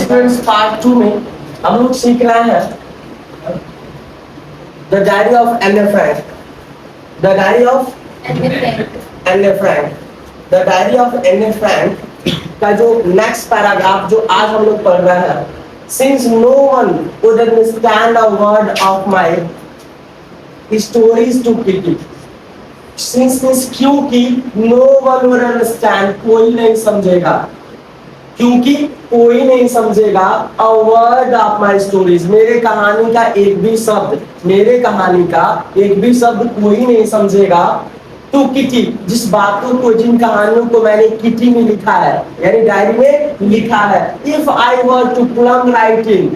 Students part 2 में हम लोग सीख रहे हैं the diary of Anne Frank. The diary of Anne Frank. The diary of Anne Frank का जो नेक्स्ट पैराग्राफ जो आज हम लोग पढ़ रहे हैं, since no one would understand a word of my stories to Kitty. Since क्योंकि नो वन वुड अंडरस्टैंड, कोई नहीं समझेगा, क्योंकि कोई नहीं समझेगा a word of my stories, मेरे कहानी का एक भी शब्द, मेरे कहानी का एक भी शब्द कोई नहीं समझेगा। टू किटी, जिस बातों को, जिन कहानियों को मैंने किटी में लिखा है, यानी डायरी में लिखा है। If I were to plunge writing,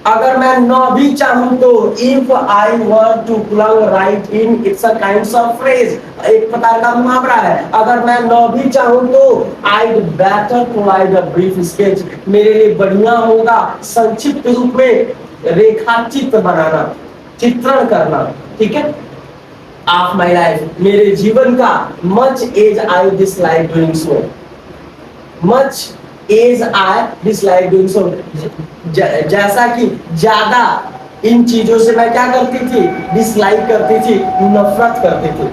अगर मैं न भी चाहूं तो, if I were to plunge right in, it's a kind of phrase, एक प्रकार का मुहावरा है। अगर मैं न भी चाहूं तो I better provide a brief sketch, मेरे लिए बढ़िया होगा संक्षिप्त रूप में रेखाचित्र बनाना, चित्रण करना, ठीक है, ऑफ माई लाइफ, मेरे जीवन का। Much as I dislike doing so, much as I dislike doing so, जैसा कि ज्यादा इन चीजों से मैं क्या करती थी, डिसलाइक करती थी, नफरत करती थी।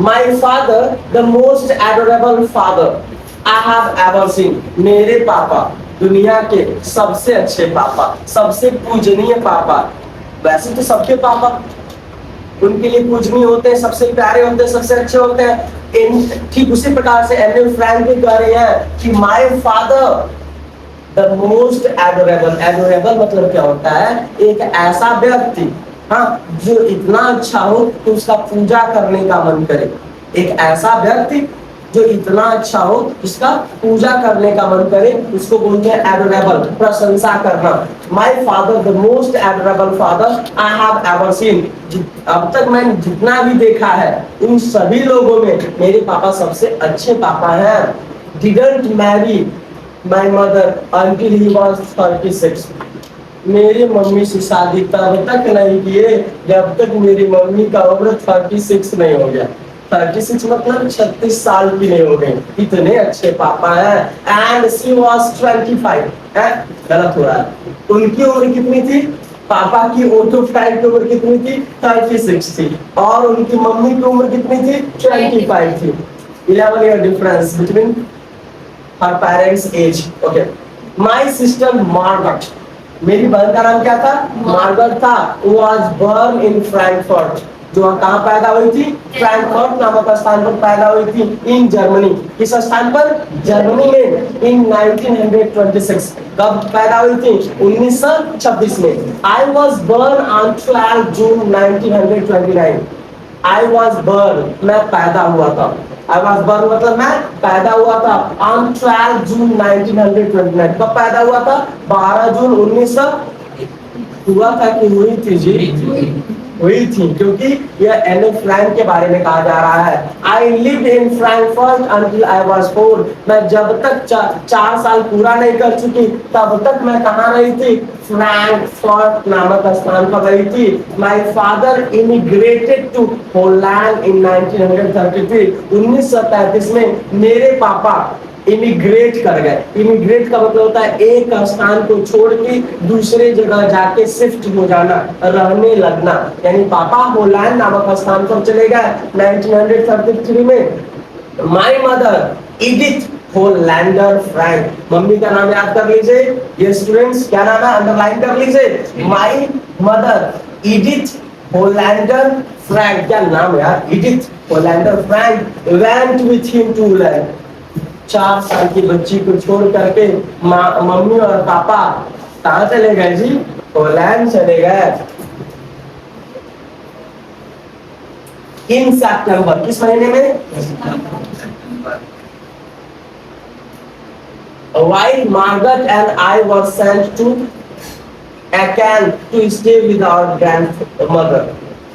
My father the most adorable father I have ever seen, मेरे पापा दुनिया के सबसे अच्छे पापा, सबसे पूजनीय पापा। वैसे तो सबके पापा उनके लिए पूजनीय होते हैं, सबसे प्यारे होते हैं, सबसे अच्छे होते हैं। ठीक उसी प्रकार से एन ए फ्रैंक भी कह रहे हैं कि my father the most adorable. Adorable मतलब क्या होता है, एक ऐसा व्यक्ति, हाँ, जो इतना अच्छा हो कि उसका पूजा करने का मन करे। एक ऐसा व्यक्ति जो इतना अच्छा हो उसका पूजा करने का मन करे, उसको बोलते हैं एडोरेबल, प्रशंसा करना। My father the most adorable father I have ever seen, अब तक मैंने जितना भी देखा है उन सभी लोगों में मेरे पापा सबसे अच्छे पापा हैं। Didn't marry my mother until he was 36, मेरी मम्मी से शादी तब तक नहीं किए जब तक मेरी मम्मी का उम्र 36 नहीं हो गया। 36 मतलब 36 साल की नहीं हो गई। इतने अच्छे पापा हैं। एंड शी वाज 25, गलत हो रहा है, उनकी उम्र कितनी थी, पापा की ऑटो फ्रैंक की उम्र कितनी थी, 36 थी, और उनकी मम्मी की उम्र कितनी थी, 25 थी। 11 year difference between her parents age. Okay, my sister Margaret, मेरी बहन का नाम क्या था, मार्गरेट था, वाज बर्न इन फ्रैंकफर्ट, जो कहाँ पैदा हुई थी, फ्रैंकफर्ट नामक स्थान पर पैदा हुई थी, इन जर्मनी। किस स्थान पर, जर्मनी में, इन 1926। कब पैदा हुई थी, 1926 में। I was burn on 12 June 1929। I was burn, मैं पैदा हुआ था। आई वॉज बर्न मतलब मैं पैदा हुआ था ऑन 12 जून 1929। कब पैदा हुआ था, 12 जून 1900। हुआ था कि हुई थी जी, हुई थी, क्योंकि यह एन ए फ्रैंक के बारे में कहा जा रहा है। I lived in Frankfurt until I was 4, मैं जब तक 4 साल पूरा नहीं कर चुकी तब तक मैं कहाँ रही थी, फ्रैंकफर्ट नामक स्थान पर रही थी। My father immigrated to Holland in 1933, 1933 में मेरे पापा इमिग्रेट कर गए। इमिग्रेट का मतलब होता है एक स्थान को छोड़ के दूसरे जगह जाके शिफ्ट हो जाना, रहने लगना। यानी पापा होलैंड नामक स्थान पर चले गए 1933 में। My mother Edith Hollander Frank, mummy का नाम याद कर लीजिए। ये स्टूडेंट्स क्या नाम है, अंडरलाइन कर लीजिए। My mother Edith Hollander Frank, क्या नाम यार, Edith Hollander Frank went with him to Holland. 4 साल की बच्ची को छोड़ करके मम्मी और पापा कहाँ चले गए जी, होलैंड चले गए। इन सितंबर, किस महीने में, while Margaret and I were sent to Akan to stay with our grandmother,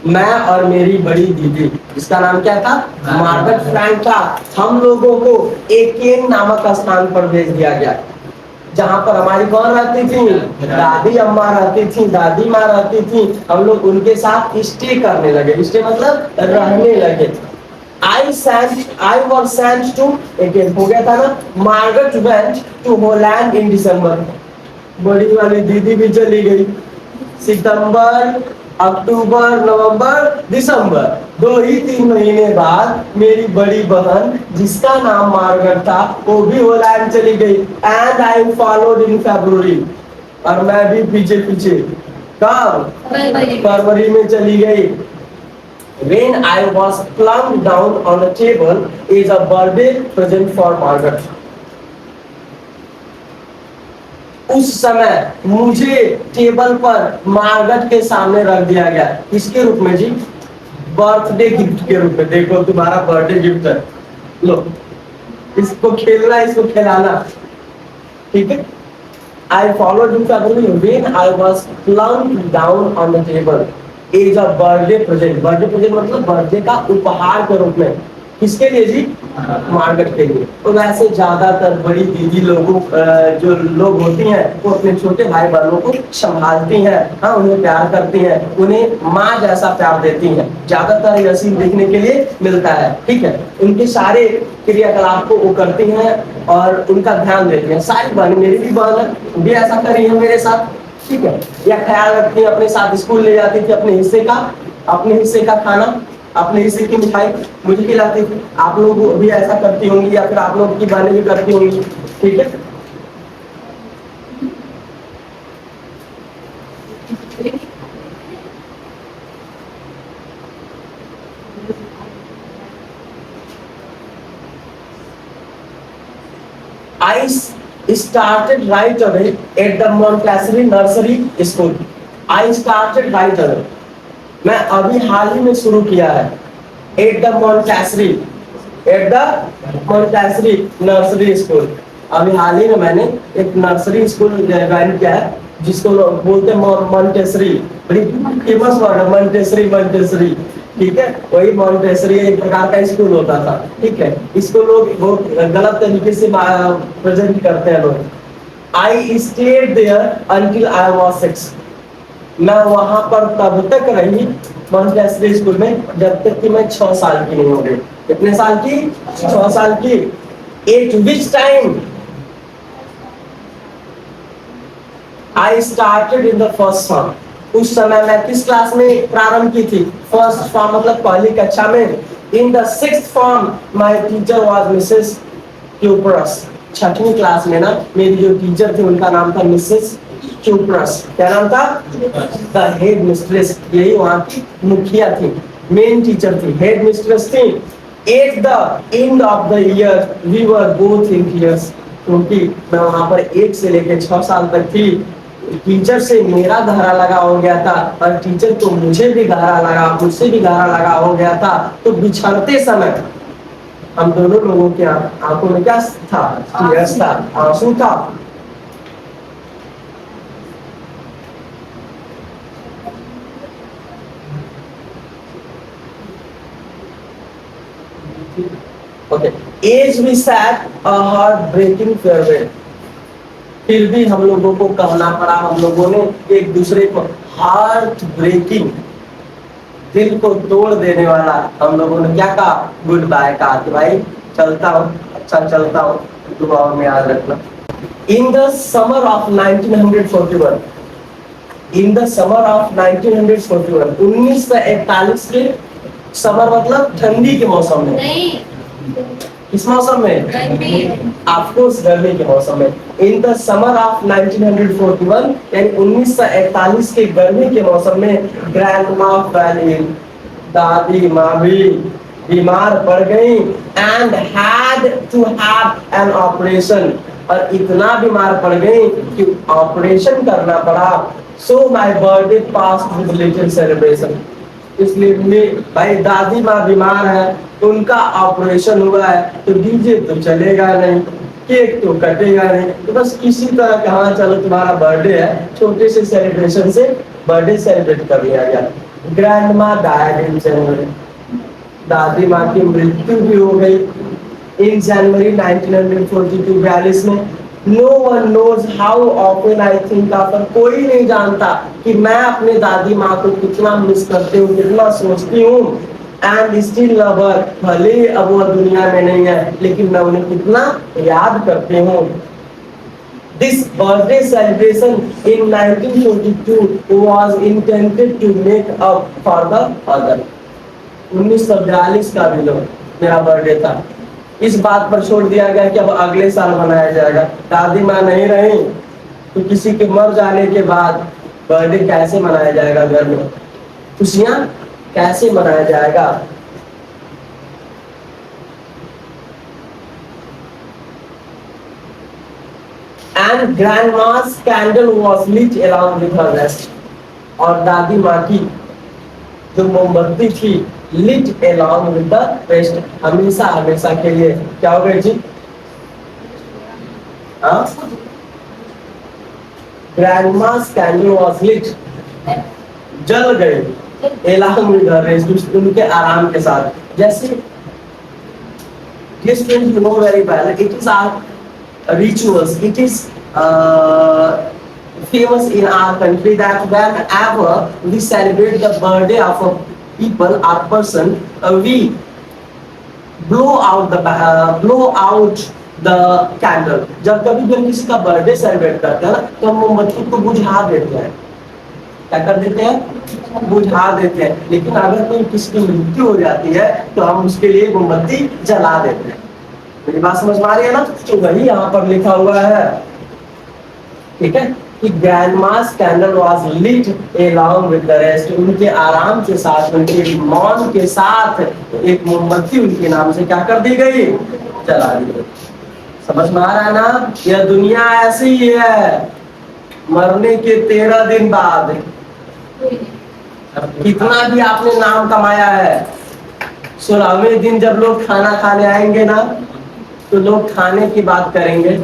मैं और मेरी बड़ी दीदी, जिसका नाम क्या था, मार्गरेट फ्रैंक था, हम लोगों को एकेन नामक स्थान पर भेज दिया गया, जहाँ पर हमारी कौन रहती थी, दादी अम्मा रहती थी, दादी माँ रहती थी। हम लोग उनके साथ स्टे करने लगे। स्टे मतलब रहने लगे। I was sent to, again हो गया था ना, Margaret went to Holland in December. बड़ी वाली दीदी भी चली गई सितंबर, अक्टूबर, नवंबर, दिसंबर, 2 ही 3 महीने बाद मेरी बड़ी बहन जिसका नाम मार्गरेट था वो भी होलैंड चली गई. एंड आई फॉलोड इन फरवरी, और मैं भी पीछे पीछे. कब? फरवरी में चली गई. When I was plumped down on a table is a birthday present for Margaret. उस समय मुझे टेबल पर मार्गरेट के सामने रख दिया गया. किसके रूप में जी? बर्थडे गिफ्ट के रूप में. देखो तुम्हारा बर्थडे गिफ्ट है, लो इसको खेलना, इसको खिलाना. ठीक है. I followed him family when I was plumped down on the table is a birthday present. Birthday present मतलब बर्थडे का उपहार के रूप में. किसके लिए जी? मार्गरेट के लिए. तो वैसे ज्यादातर बड़ी दीदी लोगों जो लोग होती हैं वो अपने छोटे भाई बहनों को संभालती हैं, हाँ उन्हें प्यार करती हैं, उन्हें माँ जैसा प्यार देती हैं. ज्यादातर यह सीन देखने के लिए मिलता है. ठीक है. उनके सारे क्रियाकलाप को वो करती हैं और उनका ध्यान देती हैं. सारी बहन, मेरी भी बहन भी ऐसा करी है मेरे साथ. ठीक है. या ख्याल रखती है, अपने साथ स्कूल ले जाती थी, अपने हिस्से का खाना, अपने हिस्से की मिठाई मुझे खिलाती थी. आप लोग भी ऐसा करती होंगी या फिर आप लोग की बहनें भी करती होंगी. ठीक है. I started right away at the Montessori nursery school. I started right away. मैं अभी हाल ही में शुरू किया है. At the Montessori nursery school. अभी हाल ही में मैंने एक नर्सरी स्कूल ज्वाइन किया है जिसको लोग बोलते हैं मॉन्टेसरी. बड़ी फेमस वर्ड है मॉन्टेसरी. ठीक है. वही मॉन्टेसरी एक प्रकार का स्कूल होता था. ठीक है. इसको लोग बहुत गलत तरीके से प्रेजेंट करते हैं लोग. I stayed there until I was 6. मैं वहां पर तब तक रही मॉन्टेसरी स्कूल में जब तक कि मैं 6 साल की नहीं हो गई. कितने साल की? 6 साल की. At which time I started in the first form. उस समय मैं किस क्लास में प्रारंभ की थी? फर्स्ट फॉर्म मतलब पहली कक्षा में. In the 6th form my teacher was Mrs Kuperus. 6वीं क्लास में ना मेरी जो टीचर थी उनका नाम था मिसेस क्यूप्रस. क्या नाम था? The headmistress. यही वहाँ की मुखिया थी, मेन टीचर थी, हेड मिस्ट्रेस थी. At the end of the year we were both in tears. क्योंकि मैं वहाँ पर 1 से लेकर 6 साल तक थी. टीचर से मेरा गहरा लगाव हो गया था और टीचर तो मुझसे भी गहरा लगाव हो गया था. तो बिछड़ते समय हम दोनों लोगों के आंखों में क्या था? टीयर्स था, आंसू था. Okay. As we sat, a heart-breaking farewell. फिर भी हम लोगों को कहना पड़ा, हम लोगों ने एक दूसरे को हार्ट ब्रेकिंग, दिल को तोड़ देने वाला हम लोगों ने क्या कहा? गुड बाय कहा कि भाई चलता हूँ, अच्छा चलता हूँ, दुआओं में याद रखना. इन द समर ऑफ 1941, 1941 के समर मतलब ठंडी के मौसम में. किस मौसम में? ऑफकोर्स गर्मी के मौसम में. इन द समर ऑफ 1941 यानी 1941 के गर्मी के मौसम में ग्रैंडमा वैली, दादी माँ भी बीमार पड़ गई. And had to have an operation. और इतना बीमार पड़ गई कि ऑपरेशन करना पड़ा. So my birthday pass with little celebration. इसलिए भाई दादी माँ बीमार है, उनका ऑपरेशन हुआ है, तो डीजे तो चलेगा नहीं, केक तो कटेगा नहीं, तो बस किसी तरह कहाँ चलो तुम्हारा बर्थडे है, छोटे से सेलिब्रेशन से बर्थडे सेलिब्रेट कर लिया गया. ग्रैंड माँ डायड इन जनवरी. दादी माँ की मृत्यु भी हो गई इन जनवरी 1942, 42 में. No one knows how often I think of her. कोई नहीं जानता कि मैं अपने दादी माँ को कितना मिस करती हूँ, कितना सोचती हूँ. एंड स्टिल लव हर, भले अब वो दुनिया में नहीं है लेकिन मैं उन्हें कितना याद करती हूँ। This birthday celebration in 1922 was intended to make up for the other. 1942 का भी लोग मेरा बर्थडे था, इस बात पर छोड़ दिया गया कि अब अगले साल मनाया जाएगा। दादी माँ नहीं रही तो किसी के मर जाने के बाद बर्थडे कैसे मनाया जाएगा, घर में खुशियाँ कैसे मनाया जाएगा। And grandma's candle was lit along with her rest. और दादी माँ की जो मोमबत्ती थी lit along with the rest, हमेशा हमेशा के लिए क्या हो गई जी? हाँ? Grandma's candle was lit, जल गई along with her rest, उनके आराम के साथ। जैसे this thing you know very well, it is our rituals, it is famous in our country that whenever we celebrate the birthday of a people or person, we blow out the candle। जब कभी भी हम किसी का birthday celebrate करते हैं ना तो हम मोमबत्ती को बुझा देते हैं। क्या कर देते हैं? बुझा देते हैं। लेकिन अगर कोई किसी की मृत्यु हो जाती है तो हम उसके लिए मोमबत्ती जला देते हैं। मेरी बात समझ में आ रही है ना? तो वही यहाँ पर लिखा हुआ है, ठीक है, कि grandma's candle was lit along with the rest। उनके आराम के साथ, उनके मौन के साथ एक मोमबत्ती उनके नाम से क्या कर दी गई? जला दी गई। समझ में आ रहा है ना? यह दुनिया ऐसी ही है, मरने के 13 दिन बाद कितना भी आपने नाम कमाया है, 16वें दिन जब लोग खाना खाने आएंगे ना तो लोग खाने की बात करेंगे।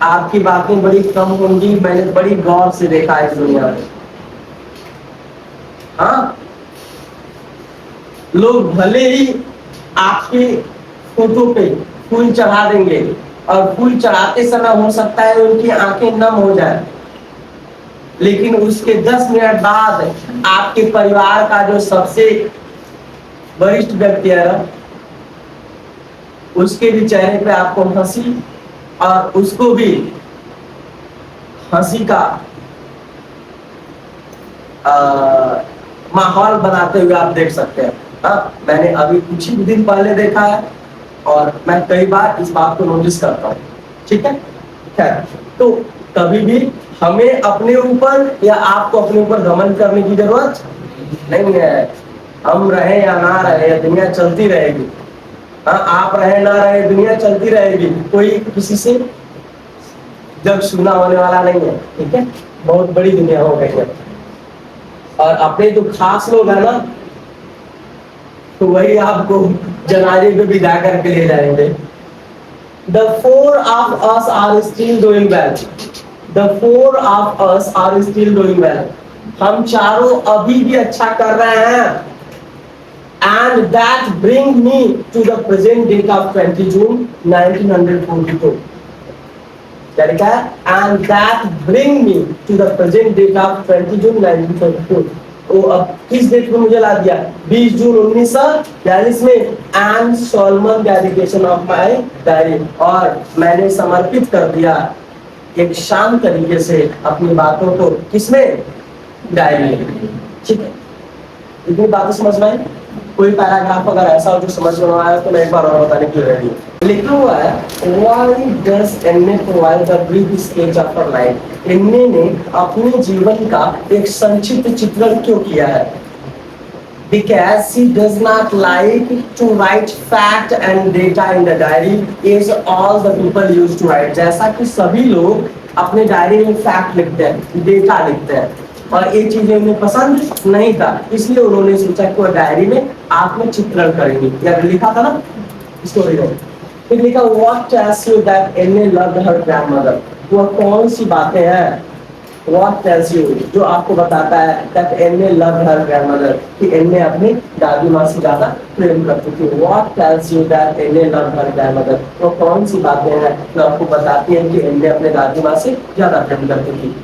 आपकी बातें बड़ी कम होंगी, मैंने बड़ी गौर से देखा है इस दुनिया में। हाँ, लोग भले ही आपके फोटो पे फूल चढ़ा देंगे और फूल चढ़ाते समय हो सकता है उनकी आंखें नम हो जाए, लेकिन उसके 10 मिनट बाद आपके परिवार का जो सबसे वरिष्ठ व्यक्ति है ना, उसके भी चेहरे पे आपको हंसी और उसको भी हंसी का माहौल बनाते हुए आप देख सकते हैं। हाँ, मैंने अभी कुछ ही दिन पहले देखा है और मैं कई बार इस बात को नोटिस करता हूँ, ठीक है। खैर, तो कभी भी हमें अपने ऊपर या आपको अपने ऊपर घमंड करने की जरूरत नहीं है। हम रहे या ना रहे, दुनिया चलती रहेगी। हाँ, आप रहे ना रहे, दुनिया चलती रहेगी। कोई किसी से जब सुना होने वाला नहीं है, ठीक है। बहुत बड़ी दुनिया हो गई है और अपने जो खास लोग हैं ना, तो वही आपको जनाजे पे विदा करके ले जाएंगे। The four of us are still doing well. The four of us are still doing well. हम चारों अभी भी अच्छा कर रहे हैं। And that bring me to the present date of 20 June 1942. क्या लिखा है? And that bring me to the present date of 20 June 1942. तो अब किस डेट में मुझे ला दिया? 20 जून 1942 में। And solemn dedication of my diary, और मैंने समर्पित कर दिया एक शांत तरीके से अपनी बातों को किसमें? डायरी में। ठीक है, इतनी बातें समझ में आई? कोई पैराग्राफ अगर ऐसा हो जो समझ में आया तो मैं एक बार और बताने के लिए रेडी हूँ। लिखा हुआ है, Why does Anne provide the brief sketch of her life? एन्ने ने अपने जीवन का एक संक्षिप्त चित्रण क्यों किया है? Because she does not like to write fact and data in the diary as all the people used to write। जैसा कि सभी लोग अपने डायरी में फैक्ट लिखते हैं, डेटा लिखते हैं, और ये चीजें उन्हें पसंद नहीं था, इसलिए उन्होंने सोचा कि वो डायरी में आत्मचित्रण करेंगे। या लिखा था ना स्टोरी में, फिर लिखा What tells you that Anne loved her grandmother? वह कौन सी बातें हैं? What tells you, जो आपको बताता है that Anne loved her grandmother, कि एन्ने अपनी दादी माँ से ज्यादा प्रेम करती थी। What tells you that Anne loved her grandmother? वो कौन सी बातें हैं जो आपको बताती हैं कि एन्ने अपने दादी माँ से ज्यादा प्रेम करती थी?